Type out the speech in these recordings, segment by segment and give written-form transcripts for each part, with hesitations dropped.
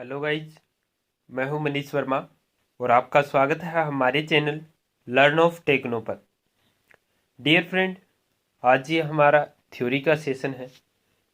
Hello guys, मैं हूं मनीष वर्मा और आपका स्वागत है हमारे चैनल लर्न ऑफ टेक्नो पर। डियर फ्रेंड, आज ये हमारा थ्योरी का सेशन है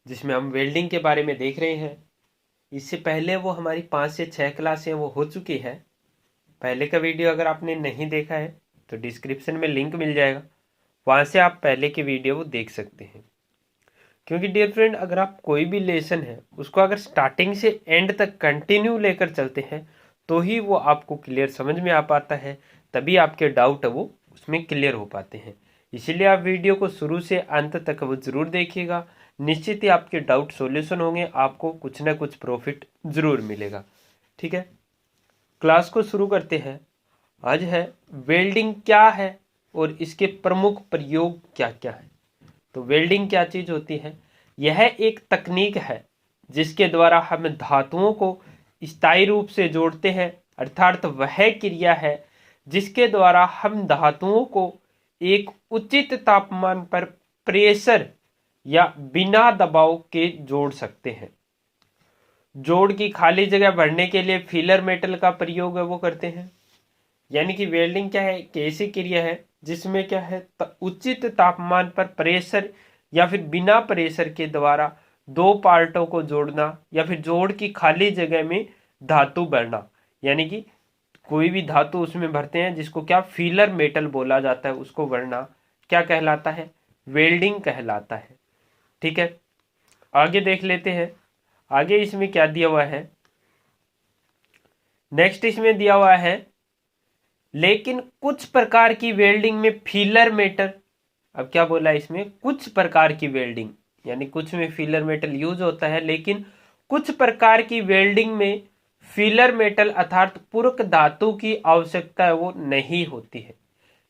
जिसमें हम वेल्डिंग के बारे में देख रहे हैं। इससे पहले वो हमारी 5 से 6 क्लासें वो हो चुकी है। पहले का वीडियो अगर आपने नहीं देखा है तो डिस्क्रिप्शन में लिंक मिल जाएगा, वहाँ से आप पहले के वीडियो वो देख सकते हैं। क्योंकि डियर फ्रेंड, अगर आप कोई भी लेसन है उसको अगर स्टार्टिंग से एंड तक कंटिन्यू लेकर चलते हैं तो ही वो आपको क्लियर समझ में आ पाता है, तभी आपके डाउट है वो उसमें क्लियर हो पाते हैं। इसीलिए आप वीडियो को शुरू से अंत तक वो ज़रूर देखिएगा। निश्चित ही आपके डाउट सॉल्यूशन होंगे, आपको कुछ ना कुछ प्रॉफिट ज़रूर मिलेगा। ठीक है, क्लास को शुरू करते हैं। आज है वेल्डिंग क्या है और इसके प्रमुख प्रयोग क्या क्या है। तो वेल्डिंग क्या चीज़ होती है? यह एक तकनीक है जिसके द्वारा हम धातुओं को स्थायी रूप से जोड़ते हैं, अर्थात वह क्रिया है जिसके द्वारा हम धातुओं को एक उचित तापमान पर प्रेशर या बिना दबाव के जोड़ सकते हैं। जोड़ की खाली जगह भरने के लिए फिलर मेटल का प्रयोग है वो करते हैं। यानी कि वेल्डिंग क्या है? एक ऐसी क्रिया है जिसमें क्या है, उचित तापमान पर प्रेशर या फिर बिना प्रेशर के द्वारा दो पार्टों को जोड़ना या फिर जोड़ की खाली जगह में धातु भरना। यानी कि कोई भी धातु उसमें भरते हैं जिसको क्या फीलर मेटल बोला जाता है, उसको भरना क्या कहलाता है? वेल्डिंग कहलाता है। ठीक है, आगे देख लेते हैं। आगे इसमें क्या दिया हुआ है? नेक्स्ट इसमें दिया हुआ है, लेकिन कुछ प्रकार की वेल्डिंग में फीलर मेटल, अब क्या बोला इसमें? कुछ प्रकार की वेल्डिंग, यानी कुछ में फीलर मेटल यूज होता है, लेकिन कुछ प्रकार की वेल्डिंग में फीलर मेटल अर्थात पूरक धातु की आवश्यकता है वो नहीं होती है।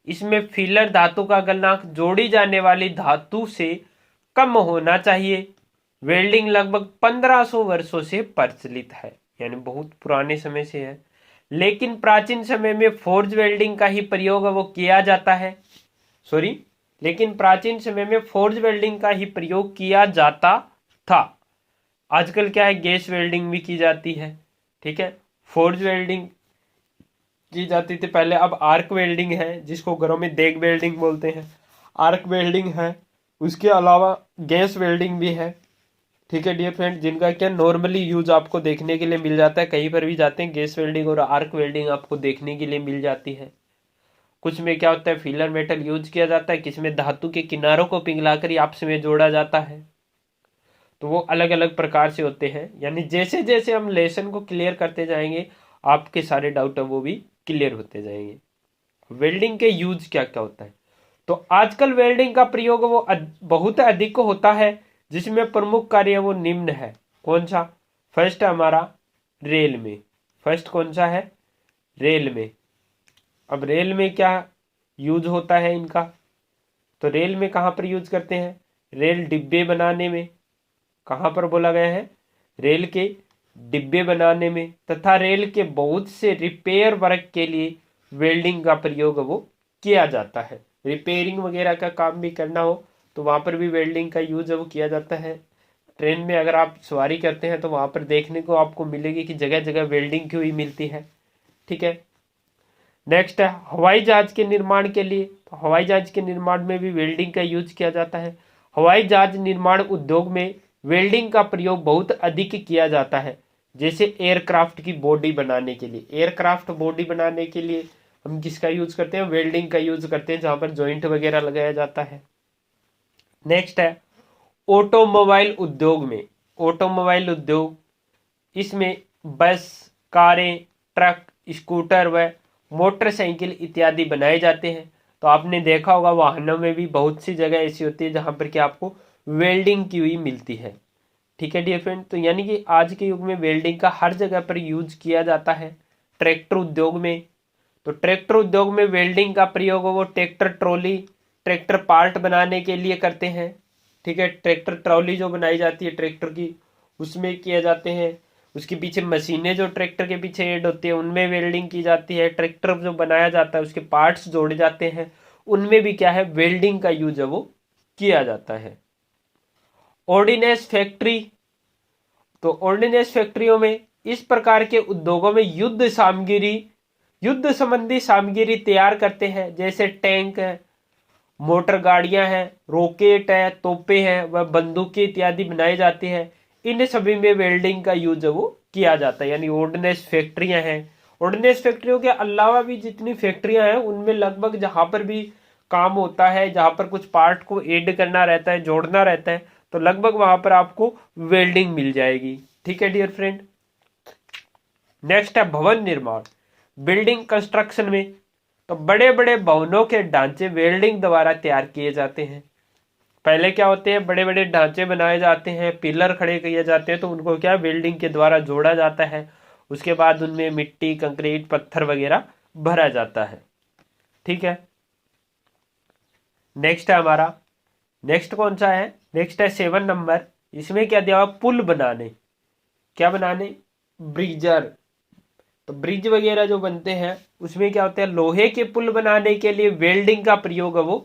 इसमें फीलर धातु का गलनांक जोड़ी जाने वाली धातु से कम होना चाहिए। वेल्डिंग लगभग 1500 वर्षों से प्रचलित है, यानी बहुत पुराने समय से है। लेकिन प्राचीन समय में फोर्ज वेल्डिंग का ही प्रयोग वो किया जाता है। लेकिन प्राचीन समय में फोर्ज वेल्डिंग का ही प्रयोग किया जाता था। आजकल क्या है, गैस वेल्डिंग भी की जाती है। ठीक है, फोर्ज वेल्डिंग की जाती थी पहले, अब आर्क वेल्डिंग है जिसको घरों में देग वेल्डिंग बोलते हैं। आर्क वेल्डिंग है, उसके अलावा गैस वेल्डिंग भी है। ठीक है डियर फ्रेंड, जिनका क्या नॉर्मली यूज आपको देखने के लिए मिल जाता है, कहीं पर भी जाते हैं गैस वेल्डिंग और आर्क वेल्डिंग आपको देखने के लिए मिल जाती है। कुछ में क्या होता है, फिलर मेटल यूज किया जाता है, किसी में धातु के किनारों को पिघलाकर ही आपस में जोड़ा जाता है। तो वो अलग अलग प्रकार से होते हैं। यानी जैसे जैसे हम लेसन को क्लियर करते जाएंगे आपके सारे डाउट है वो भी क्लियर होते जाएंगे। वेल्डिंग के यूज क्या क्या होता है? तो आजकल वेल्डिंग का प्रयोग वो बहुत अधिक होता है, जिसमें प्रमुख कार्य वो निम्न है। कौन सा? फर्स्ट है हमारा रेल में। फर्स्ट कौन सा है? रेल में। अब रेल में क्या यूज होता है इनका? तो रेल में कहाँ पर यूज करते हैं? रेल डिब्बे बनाने में। कहाँ पर बोला गया है? रेल के डिब्बे बनाने में, तथा रेल के बहुत से रिपेयर वर्क के लिए वेल्डिंग का प्रयोग वो किया जाता है। रिपेयरिंग वगैरह का काम भी करना हो तो वहाँ पर भी वेल्डिंग का यूज वो किया जाता है। ट्रेन में अगर आप सवारी करते हैं तो वहाँ पर देखने को आपको मिलेगी कि जगह जगह वेल्डिंग की हुई मिलती है। ठीक है, नेक्स्ट है हवाई जहाज के निर्माण के लिए। तो हवाई जहाज के निर्माण में भी वेल्डिंग का यूज किया जाता है। हवाई जहाज निर्माण उद्योग में वेल्डिंग का प्रयोग बहुत अधिक किया जाता है। जैसे एयरक्राफ्ट की बॉडी बनाने के लिए, एयरक्राफ्ट बॉडी बनाने के लिए हम किसका यूज करते हैं? वेल्डिंग का यूज करते हैं, जहां पर जॉइंट वगैरह लगाया जाता है। नेक्स्ट है ऑटोमोबाइल उद्योग में। ऑटोमोबाइल उद्योग, इसमें बस, कारें, ट्रक, स्कूटर व मोटरसाइकिल इत्यादि बनाए जाते हैं। तो आपने देखा होगा वाहनों में भी बहुत सी जगह ऐसी होती है जहां पर कि आपको वेल्डिंग की हुई मिलती है। ठीक है डियर फ्रेंड, तो यानी कि आज के युग में वेल्डिंग का हर जगह पर यूज किया जाता है। ट्रैक्टर उद्योग में, तो ट्रैक्टर उद्योग में वेल्डिंग का प्रयोग वो ट्रैक्टर ट्रॉली, ट्रैक्टर पार्ट बनाने के लिए करते हैं। ठीक है, ट्रैक्टर ट्रॉली जो बनाई जाती है ट्रैक्टर की, उसमें किए जाते हैं। उसके पीछे मशीनें जो ट्रैक्टर के पीछे ऐड होती है उनमें वेल्डिंग की जाती है। ट्रैक्टर जो बनाया जाता है उसके पार्ट्स जोड़े जाते हैं, उनमें भी क्या है, वेल्डिंग का यूज है वो किया जाता है। ऑर्डिनेंस फैक्ट्री, तो ऑर्डिनेंस फैक्ट्रियों में इस प्रकार के उद्योगों में युद्ध संबंधी सामग्री तैयार करते हैं, जैसे टैंक है, मोटर गाड़ियां हैं, रॉकेट है, तोपें हैं, वह बंदूकें इत्यादि बनाई जाती है। इन सभी में वेल्डिंग का यूज वो किया जाता है। यानी ऑर्डिनेंस फैक्ट्रियां हैं, ऑर्डिनेंस फैक्ट्रियों के अलावा भी जितनी फैक्ट्रियां हैं उनमें लगभग जहां पर भी काम होता है, जहां पर कुछ पार्ट को ऐड करना रहता है, जोड़ना रहता है, तो लगभग वहां पर आपको वेल्डिंग मिल जाएगी। ठीक है डियर फ्रेंड। नेक्स्ट है भवन निर्माण, बिल्डिंग कंस्ट्रक्शन में। तो बड़े बड़े भवनों के ढांचे वेल्डिंग द्वारा तैयार किए जाते हैं। पहले क्या होते हैं, बड़े बड़े ढांचे बनाए जाते हैं, पिलर खड़े किए जाते हैं, तो उनको क्या वेल्डिंग के द्वारा जोड़ा जाता है। उसके बाद उनमें मिट्टी, कंक्रीट, पत्थर वगैरह भरा जाता है। ठीक है। नेक्स्ट है हमारा, नेक्स्ट कौन सा है, नेक्स्ट है 7 नंबर। इसमें क्या दिया हुआ, पुल बनाने, क्या बनाने, ब्रिजर। तो ब्रिज वगैरह जो बनते हैं उसमें क्या होता है, लोहे के पुल बनाने के लिए वेल्डिंग का प्रयोग है वो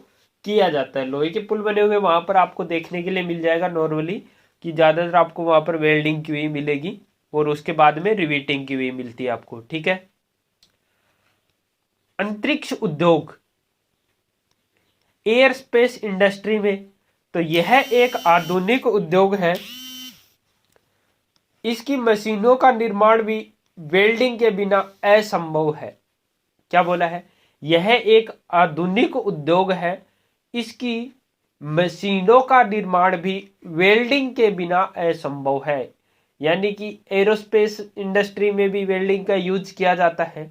किया जाता है। लोहे के पुल बने हुए वहां पर आपको देखने के लिए मिल जाएगा नॉर्मली कि ज्यादातर आपको वहां पर वेल्डिंग की हुई मिलेगी और उसके बाद में रिवेटिंग की हुई मिलती है आपको। ठीक है। अंतरिक्ष उद्योग, एयर स्पेस इंडस्ट्री में, तो यह एक आधुनिक उद्योग है। इसकी मशीनों का निर्माण भी वेल्डिंग के बिना असंभव है। क्या बोला है, यह एक आधुनिक उद्योग है, इसकी मशीनों का निर्माण भी वेल्डिंग के बिना असंभव है। यानी कि एरोस्पेस इंडस्ट्री में भी वेल्डिंग का यूज किया जाता है।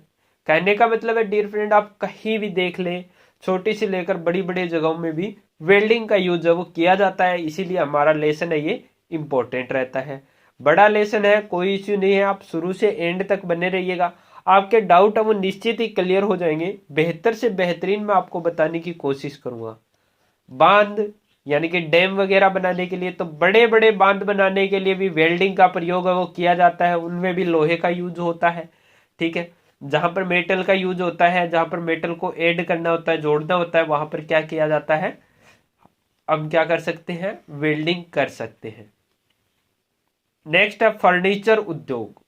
कहने का मतलब है डियर फ्रेंड, आप कहीं भी देख लें, छोटी से लेकर बड़ी बड़ी जगहों में भी वेल्डिंग का यूज है वो किया जाता है। इसीलिए हमारा लेसन है ये इंपॉर्टेंट रहता है। बड़ा लेसन है, कोई इश्यू नहीं है, आप शुरू से एंड तक बने रहिएगा। आपके डाउट है वो निश्चित ही क्लियर हो जाएंगे। बेहतर से बेहतरीन मैं आपको बताने की कोशिश करूंगा। बांध यानी कि डैम वगैरह बनाने के लिए, तो बड़े बड़े बांध बनाने के लिए भी वेल्डिंग का प्रयोग है वो किया जाता है। उनमें भी लोहे का यूज होता है। ठीक है। जहां पर मेटल का यूज होता है, जहां पर मेटल को ऐड करना होता है, जोड़ना होता है, वहां पर क्या किया जाता है, हम क्या कर सकते हैं, वेल्डिंग कर सकते हैं। नेक्स्ट है फर्नीचर उद्योग।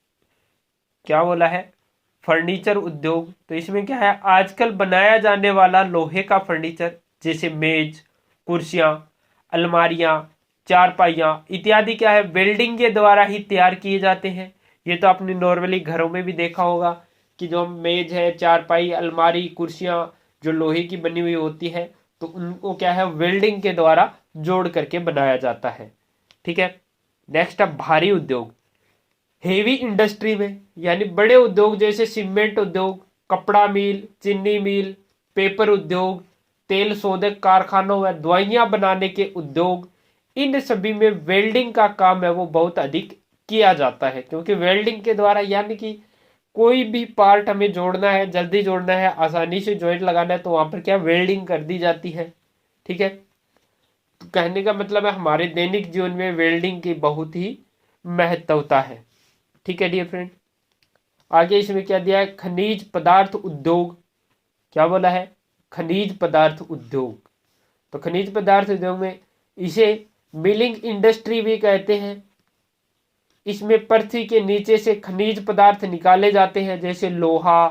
क्या बोला है, फर्नीचर उद्योग। तो इसमें क्या है, आजकल बनाया जाने वाला लोहे का फर्नीचर, जैसे मेज, कुर्सियां, अलमारियां, चारपाइयां इत्यादि क्या है, वेल्डिंग के द्वारा ही तैयार किए जाते हैं। ये तो आपने नॉर्मली घरों में भी देखा होगा कि जो मेज है, चारपाई, अलमारी, कुर्सियां जो लोहे की बनी हुई होती है, तो उनको क्या है, वेल्डिंग के द्वारा जोड़ करके बनाया जाता है। ठीक है। नेक्स्ट है भारी उद्योग, हेवी इंडस्ट्री में, यानी बड़े उद्योग जैसे सीमेंट उद्योग, कपड़ा मिल, चीनी मिल, पेपर उद्योग, तेल शोधक कारखानों व दवाइयां बनाने के उद्योग, इन सभी में वेल्डिंग का काम है वो बहुत अधिक किया जाता है। क्योंकि वेल्डिंग के द्वारा, यानी कि कोई भी पार्ट हमें जोड़ना है, जल्दी जोड़ना है, आसानी से जॉइंट लगाना है, तो वहां पर क्या वेल्डिंग कर दी जाती है। ठीक है। तो कहने का मतलब है हमारे दैनिक जीवन में वेल्डिंग की बहुत ही महत्वता है। ठीक है डियर फ्रेंड। आगे इसमें क्या दिया है, खनिज पदार्थ उद्योग। क्या बोला है, खनिज पदार्थ उद्योग। तो खनिज पदार्थ उद्योग में इसे मिलिंग इंडस्ट्री भी कहते हैं। इसमें पृथ्वी के नीचे से खनिज पदार्थ निकाले जाते हैं, जैसे लोहा,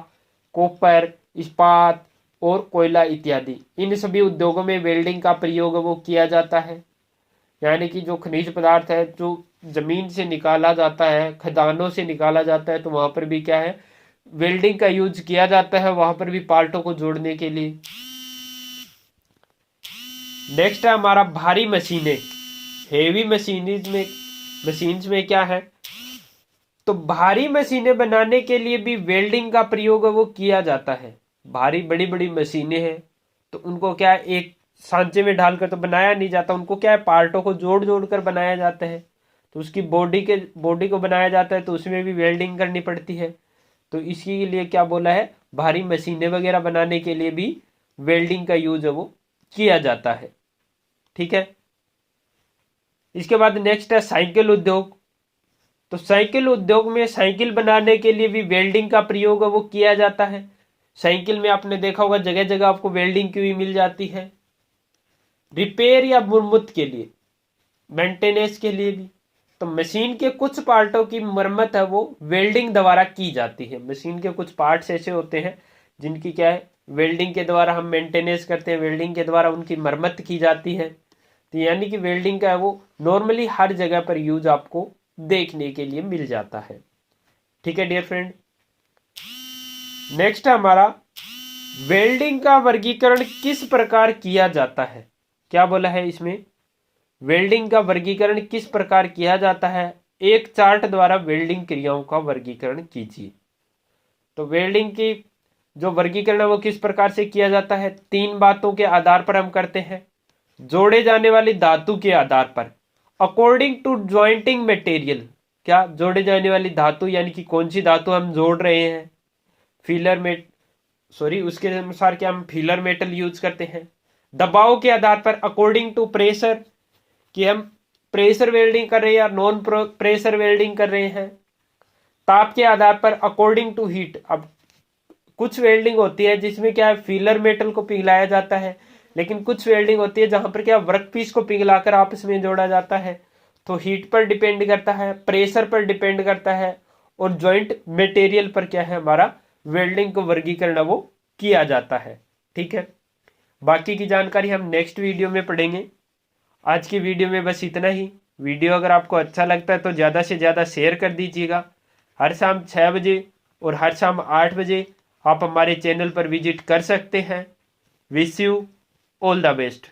कॉपर, इस्पात और कोयला इत्यादि। इन सभी उद्योगों में वेल्डिंग का प्रयोग वो किया जाता है। यानी कि जो खनिज पदार्थ है जो जमीन से निकाला जाता है, खदानों से निकाला जाता है, तो वहां पर भी क्या है, वेल्डिंग का यूज किया जाता है, वहां पर भी पार्टों को जोड़ने के लिए। नेक्स्ट है हमारा भारी मशीनें, हेवी मशीन्स में क्या है, तो भारी मशीनें बनाने के लिए भी वेल्डिंग का प्रयोग वो किया जाता है। भारी बड़ी बड़ी मशीनें हैं, तो उनको क्या है, एक सांचे में डालकर तो बनाया नहीं जाता, उनको क्या है, पार्टों को जोड़ जोड़ कर बनाया जाता है। तो उसकी बॉडी को बनाया जाता है, तो उसमें भी वेल्डिंग करनी पड़ती है। तो इसी लिए क्या बोला है, भारी मशीनें वगैरह बनाने के लिए भी वेल्डिंग का यूज है वो किया जाता है। ठीक है। इसके बाद नेक्स्ट है साइकिल उद्योग। तो साइकिल उद्योग में साइकिल बनाने के लिए भी वेल्डिंग का प्रयोग है वो किया जाता है। साइकिल में आपने देखा होगा जगह जगह आपको वेल्डिंग की हुई मिल जाती है। रिपेयर या मुरम्मत के लिए, मेंटेनेंस के लिए भी, तो मशीन के कुछ पार्टों की मरम्मत है वो वेल्डिंग द्वारा की जाती है। मशीन के कुछ पार्ट्स ऐसे होते हैं जिनकी क्या है, वेल्डिंग के द्वारा हम मेंटेनेंस करते हैं, वेल्डिंग के द्वारा उनकी मरम्मत की जाती है। तो यानी कि वेल्डिंग का है वो नॉर्मली हर जगह पर यूज आपको देखने के लिए मिल जाता है। ठीक है डियर फ्रेंड। नेक्स्ट हमारा वेल्डिंग का वर्गीकरण किस प्रकार किया जाता है। क्या बोला है इसमें, वेल्डिंग का वर्गीकरण किस प्रकार किया जाता है, एक चार्ट द्वारा वेल्डिंग क्रियाओं का वर्गीकरण कीजिए। तो वेल्डिंग की जो वर्गीकरण है वो किस प्रकार से किया जाता है, तीन बातों के आधार पर हम करते हैं। जोड़े जाने वाली धातु के आधार पर, अकॉर्डिंग टू ज्वाइंटिंग मटेरियल, क्या जोड़े जाने वाली धातु यानी कि कौन सी धातु हम जोड़ रहे हैं, फीलर में उसके अनुसार क्या हम फीलर मेटल यूज करते हैं। दबाव के आधार पर, अकॉर्डिंग टू प्रेशर, कि हम प्रेशर वेल्डिंग कर रहे हैं या नॉन प्रेशर वेल्डिंग कर रहे हैं। ताप के आधार पर, अकॉर्डिंग टू हीट, अब कुछ वेल्डिंग होती है जिसमें क्या है फीलर मेटल को पिघलाया जाता है, लेकिन कुछ वेल्डिंग होती है जहां पर क्या वर्कपीस को पिघलाकर आपस में जोड़ा जाता है। तो हीट पर डिपेंड करता है, प्रेशर पर डिपेंड करता है, और ज्वाइंट मटेरियल पर क्या है हमारा वेल्डिंग को वर्गीकरण वो किया जाता है। ठीक है, बाकी की जानकारी हम नेक्स्ट वीडियो में पढ़ेंगे। आज की वीडियो में बस इतना ही। वीडियो अगर आपको अच्छा लगता है तो ज़्यादा से ज़्यादा शेयर कर दीजिएगा। हर शाम 6 बजे और हर शाम 8 बजे आप हमारे चैनल पर विजिट कर सकते हैं। Wish you all the best.